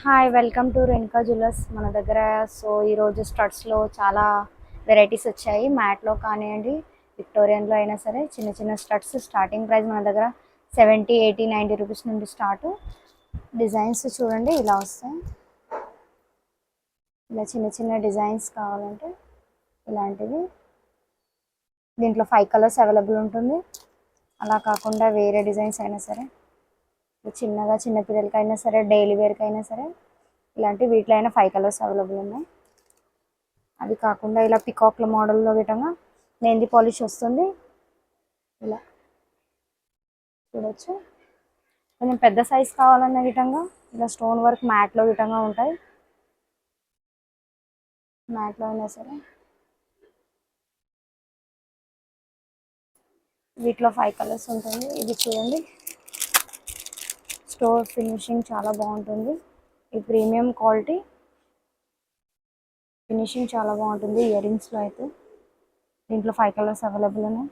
Hi welcome to Renuka jewellers మన దగ్గర. So ఈరోజు స్టడ్స్లో చాలా వెరైటీస్ వచ్చాయి. మ్యాట్లో కానివ్వండి, విక్టోరియన్లో అయినా సరే చిన్న చిన్న స్టడ్స్ స్టార్టింగ్ ప్రైస్ మన దగ్గర 70, 80, 90 రూపీస్ నుండి స్టార్ట్. డిజైన్స్ చూడండి ఇలా వస్తాయి. ఇలా చిన్న చిన్న డిజైన్స్ కావాలంటే ఇలాంటివి. దీంట్లో 5 కలర్స్ అవైలబుల్ ఉంటుంది. అలా కాకుండా వేరే డిజైన్స్ అయినా సరే చిన్నగా చిన్న పిల్లలకైనా సరే డైలీ వేర్కి అయినా సరే ఇలాంటి వీటిలో అయినా 5 కలర్స్ అవైలబుల్ ఉన్నాయి. అది కాకుండా ఇలా పికాక్ల మోడల్లో విధంగా మెహందీ పాలిష్ వస్తుంది. ఇలా చూడొచ్చు. కొంచెం పెద్ద సైజ్ కావాలన్న విధంగా ఇలా స్టోన్ వర్క్ మ్యాట్లో విధంగా ఉంటాయి. మ్యాట్లో అయినా సరే వీటిలో 5 కలర్స్ ఉంటుంది. ఇది చూడండి, స్టోర్ ఫినిషింగ్ చాలా బాగుంటుంది. ఈ ప్రీమియం క్వాలిటీ ఫినిషింగ్ చాలా బాగుంటుంది. ఇయర్ రింగ్స్లో అయితే దీంట్లో 5 కలర్స్ అవైలబుల్ ఉన్నాయి.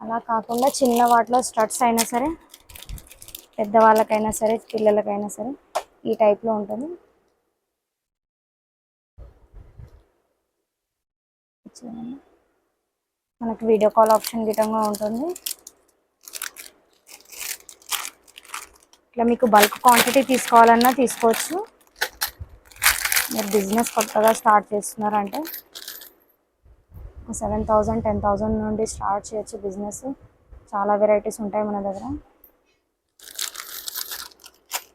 అలా కాకుండా చిన్న వాటిలో స్టడ్స్ అయినా సరే పెద్దవాళ్ళకైనా సరే పిల్లలకైనా సరే ఈ టైప్లో ఉంటుంది. మనకి వీడియో కాల్ ఆప్షన్ గిటంగా ఉంటుంది. ఇట్లా మీకు బల్క్ క్వాంటిటీ తీసుకోవాలన్నా తీసుకోవచ్చు. మీరు బిజినెస్ కొత్తగా స్టార్ట్ చేస్తున్నారంటే 7,000, 10,000 నుండి స్టార్ట్ చేయొచ్చు బిజినెస్. చాలా వెరైటీస్ ఉంటాయి మన దగ్గర.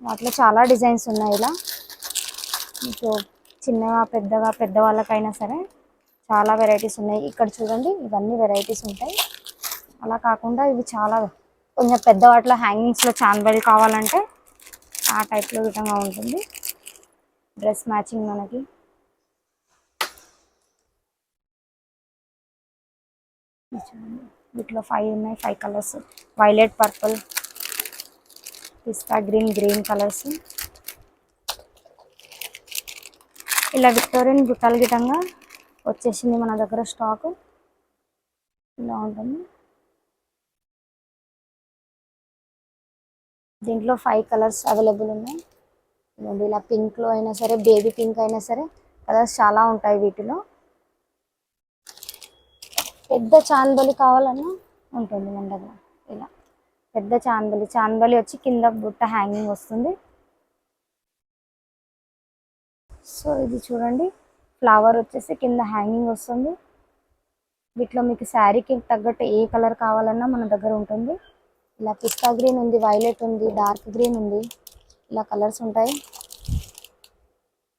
వాటిలో చాలా డిజైన్స్ ఉన్నాయి. ఇలా మీకు చిన్నగా పెద్దగా పెద్దవాళ్ళకైనా సరే చాలా వెరైటీస్ ఉన్నాయి. ఇక్కడ చూడండి, ఇవన్నీ వెరైటీస్ ఉంటాయి. అలా కాకుండా ఇవి చాలా కొంచెం పెద్ద వాటిలో హ్యాంగింగ్స్లో చాన్బెల్ కావాలంటే ఆ టైప్లో విధంగా ఉంటుంది. డ్రెస్ మ్యాచింగ్ మనకి వీటిలో 5 ఉన్నాయి. 5 కలర్స్ వైలెట్, పర్పుల్, పిస్తా గ్రీన్, గ్రీన్ కలర్స్. ఇలా విక్టోరియన్ బుట్టలు గిటంగా వచ్చేసింది మన దగ్గర స్టాక్. ఇలా ఉంటుంది. దీంట్లో 5 కలర్స్ అవైలబుల్ ఉన్నాయి. ఇలా పింక్లో అయినా సరే బేబీ పింక్ అయినా సరే కలర్స్ చాలా ఉంటాయి. వీటిలో పెద్ద చాన్బలి కావాలన్నా ఉంటుంది మన దగ్గర. ఇలా పెద్ద చాన్బలి వచ్చి కింద బుట్ట హ్యాంగింగ్ వస్తుంది. సో ఇది చూడండి, ఫ్లవర్ వచ్చేసి కింద హ్యాంగింగ్ వస్తుంది. వీటిలో మీకు శారీకి తగ్గట్టు ఏ కలర్ కావాలన్నా మన దగ్గర ఉంటుంది. ఇలా పిస్తా గ్రీన్ ఉంది, వైలెట్ ఉంది, డార్క్ గ్రీన్ ఉంది. ఇలా కలర్స్ ఉంటాయి.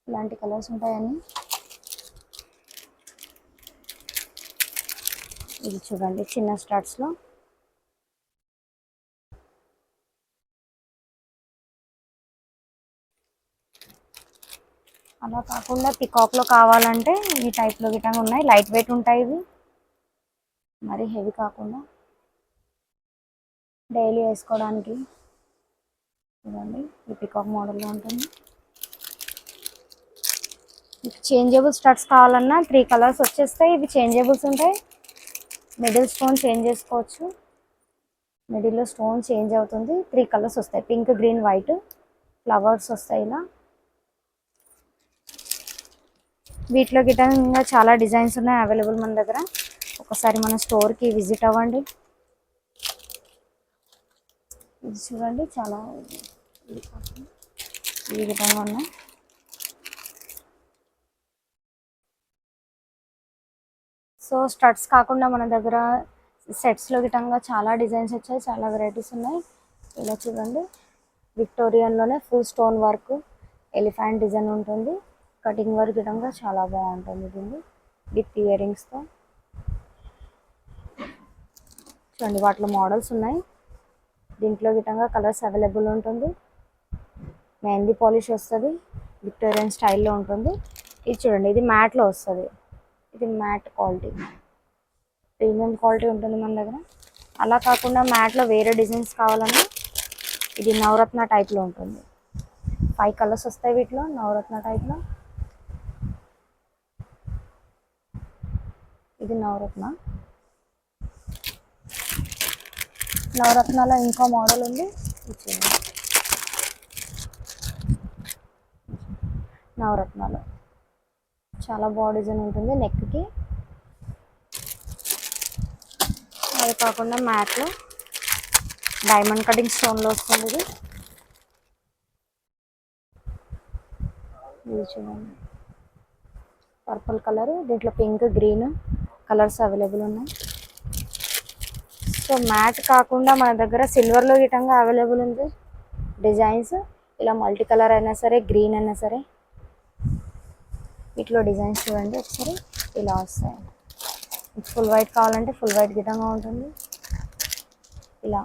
ఇలాంటి కలర్స్ ఉంటాయని. ఇది చూడండి, చిన్న స్టార్ట్స్లో అలా కాకుండా పికాక్లో కావాలంటే ఈ టైప్లో గిటంగా ఉన్నాయి. లైట్ వెయిట్ ఉంటాయి. ఇవి మరీ హెవీ కాకుండా డైలీ వేసుకోవడానికి. చూడండి, ఈ పికాక్ మోడల్లో ఉంటుంది. మీకు చేంజబుల్ స్టడ్స్ కావాలన్నా 3 కలర్స్ వచ్చేస్తాయి. ఇవి చేంజబుల్స్ ఉంటాయి. మిడిల్ స్టోన్ చేంజ్ చేసుకోవచ్చు. మిడిల్లో స్టోన్ చేంజ్ అవుతుంది. 3 కలర్స్ వస్తాయి, పింక్, గ్రీన్, వైట్. ఫ్లవర్స్ వస్తాయి. ఇలా వీటిలో గిటంగా చాలా డిజైన్స్ ఉన్నాయి అవైలబుల్ మన దగ్గర. ఒకసారి మన స్టోర్కి విజిట్ అవ్వండి. ఇది చూడండి, చాలా ఈ విధంగా ఉన్నాయి. సో స్టడ్స్ కాకుండా మన దగ్గర సెట్స్లో గిటంగా చాలా డిజైన్స్ వచ్చాయి, చాలా వెరైటీస్ ఉన్నాయి. ఇలా చూడండి, విక్టోరియన్లోనే full stone work elephant design ఉంటుంది. కటింగ్ వర్క్ గిటంగా చాలా బాగుంటుంది. దీన్ని విత్ ఇయర్ రింగ్స్తో చూడండి. వాటిలో మోడల్స్ ఉన్నాయి. దీంట్లో గిటంగా కలర్స్ అవైలబుల్ ఉంటుంది. మెహందీ పాలిష్ వస్తుంది, విక్టోరియన్ స్టైల్లో ఉంటుంది. ఇది చూడండి, ఇది మ్యాట్లో వస్తుంది. ఇది మ్యాట్ క్వాలిటీ, ప్రీమియం క్వాలిటీ ఉంటుంది మన దగ్గర. అలా కాకుండా మ్యాట్లో వేరే డిజైన్స్ కావాలన్నా ఇది నవరత్న టైప్లో ఉంటుంది. 5 కలర్స్ వస్తాయి వీటిలో నవరత్న టైప్లో. ఇది నవరత్నాలో ఇంకో మోడల్ ఉంది. నవరత్నాలు చాలా బాగా డిజైన్ ఉంటుంది నెక్కి. అది కాకుండా మ్యాట్లో డైమండ్ కటింగ్ స్టోన్లో వస్తుంది ఇది. ఇది చూడండి పర్పుల్ కలర్, దీంట్లో పింక్ గ్రీన్ కలర్స్ అవైలబుల్ ఉన్నాయి. సో మ్యాట్ కాకుండా మన దగ్గర సిల్వర్లో గిటంగా అవైలబుల్ ఉంది డిజైన్స్. ఇలా మల్టీ కలర్ అయినా సరే, గ్రీన్ అయినా సరే. వీటిలో డిజైన్స్ చూడండి ఒకసారి ఇలా వస్తాయి. ఫుల్ వైట్ కావాలంటే ఫుల్ వైట్ గిటంగా ఉంటుంది. ఇలా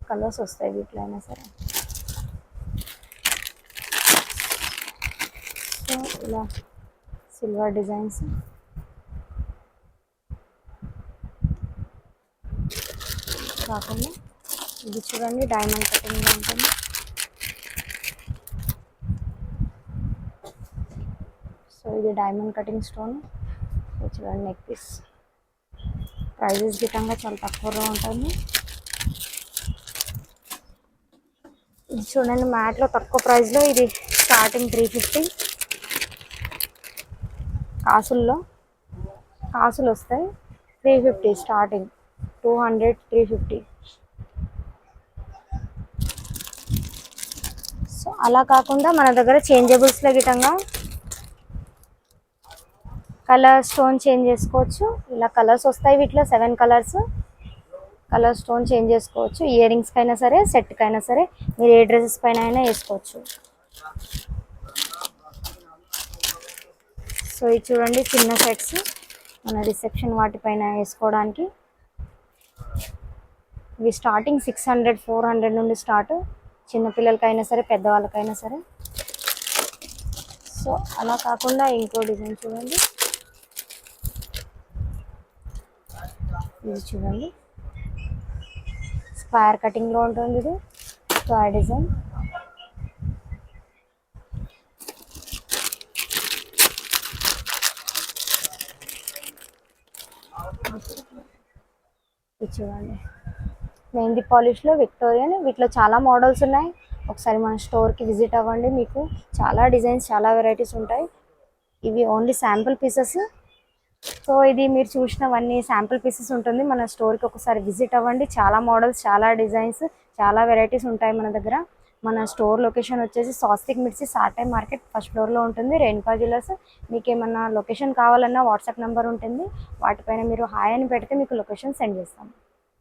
కలర్స్ వస్తాయి వీటిలో అయినా సరే. సో ఇలా సిల్వర్ డిజైన్స్. కాకుండా ఇది చూడండి డైమండ్ కటింగ్లో ఉంటుంది. సో ఇది డైమండ్ కటింగ్ స్టోన్. చూడండి నెక్ పీస్. ప్రైజెస్ గిట్టంగా చాలా తక్కువగా ఉంటుంది. ఇది చూడండి మ్యాట్లో తక్కువ ప్రైస్లో ఇది స్టార్టింగ్ 350. కాసులు వస్తాయి 350 స్టార్టింగ్, 200, 350. సో అలా కాకుండా మన దగ్గర చేంజబుల్స్లో గిట్టంగా కలర్ స్టోన్ చేంజ్ చేసుకోవచ్చు. ఇలా కలర్స్ వస్తాయి వీటిలో 7 కలర్స్. కలర్ స్టోన్ చేంజ్ చేసుకోవచ్చు. ఇయర్ రింగ్స్కి అయినా సరే, సెట్కి అయినా సరే, మీరు ఏ డ్రెస్సెస్ పైన అయినా వేసుకోవచ్చు. సో ఇది చూడండి చిన్న సెట్స్ మన రిసెప్షన్ వాటిపైన వేసుకోవడానికి. ఇవి స్టార్టింగ్ 600, 400 నుండి స్టార్ట్. చిన్నపిల్లలకైనా సరే, పెద్దవాళ్ళకైనా సరే. సో అలా కాకుండా ఇంకో డిజైన్ చూడండి. ఇది చూడండి స్క్వేర్ కటింగ్లో ఉంటుంది. ఇది స్క్వేర్ డిజైన్. ఇది చూడండి మెహందీ పాలిష్లో విక్టోరియన్. వీటిలో చాలా మోడల్స్ ఉన్నాయి. ఒకసారి మన స్టోర్కి విజిట్ అవ్వండి. మీకు చాలా డిజైన్స్, చాలా వెరైటీస్ ఉంటాయి. ఇవి ఓన్లీ శాంపుల్ పీసెస్. సో ఇది మీరు చూసినవన్నీ శాంపుల్ పీసెస్ ఉంటుంది. మన స్టోర్కి ఒకసారి విజిట్ అవ్వండి. చాలా మోడల్స్, చాలా డిజైన్స్, చాలా వెరైటీస్ ఉంటాయి మన దగ్గర. మన స్టోర్ లొకేషన్ వచ్చేసి స్వాస్తిక్ మిర్చి సాటై మార్కెట్ ఫస్ట్ ఫ్లోర్లో ఉంటుంది, రేణుకా జ్యువెలర్స్. మీకు ఏమన్నా లొకేషన్ కావాలన్నా వాట్సాప్ నెంబర్ ఉంటుంది. వాటిపైన మీరు హాయ్ అని పెడితే మీకు లొకేషన్ సెండ్ చేస్తాము.